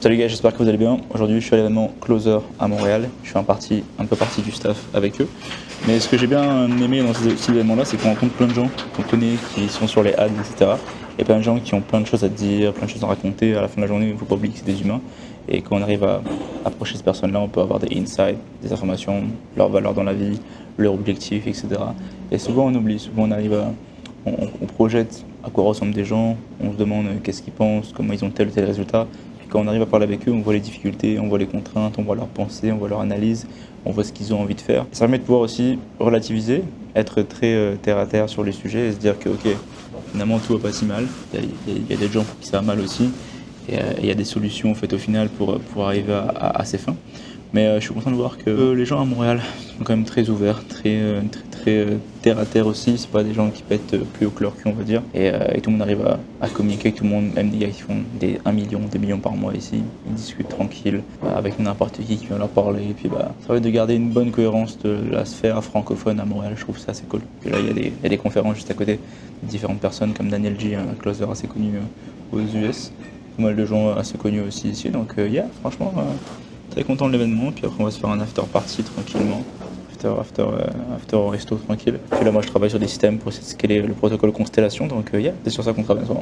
Salut gars, j'espère que vous allez bien. Aujourd'hui je suis à l'événement Closer à Montréal. Je fais un peu partie du staff avec eux. Mais ce que j'ai bien aimé dans cet événement-là, c'est qu'on rencontre plein de gens qu'on connaît, qui sont sur les ads, etc. Et plein de gens qui ont plein de choses à dire, plein de choses à raconter. À la fin de la journée, il ne faut pas oublier que c'est des humains. Et quand on arrive à approcher ces personnes-là, on peut avoir des insights, des informations, leurs valeurs dans la vie, leurs objectifs, etc. Et souvent on oublie, souvent on projette à quoi ressemblent des gens, on se demande qu'est-ce qu'ils pensent, comment ils ont tel ou tel résultat. Quand on arrive à parler avec eux, on voit les difficultés, on voit les contraintes, on voit leurs pensées, on voit leur analyse, on voit ce qu'ils ont envie de faire. Ça permet de pouvoir aussi relativiser, être très terre à terre sur les sujets et se dire que ok, finalement tout va pas si mal. Il y a des gens pour qui ça va mal aussi et il y a des solutions en fait au final pour arriver à ces fins. Mais je suis content de voir que les gens à Montréal sont quand même très ouverts, très terre à terre aussi. C'est pas des gens qui pètent plus haut que leur cul, on va dire. Et tout le monde arrive à communiquer avec tout le monde, même des gars qui font des 1 million, des millions par mois ici. Ils discutent tranquille avec n'importe qui vient leur parler. Et puis ça permet de garder une bonne cohérence de la sphère francophone à Montréal. Je trouve ça assez cool. Et là, il y a des conférences juste à côté de différentes personnes comme Daniel G, un closer assez connu aux US. Pas mal de gens assez connus aussi ici. Donc, franchement. Très content de l'événement, puis après on va se faire un after party tranquillement, after resto tranquille. Puis là moi je travaille sur des systèmes pour essayer de scaler le protocole Constellation, donc c'est sur ça qu'on travaille en ce moment.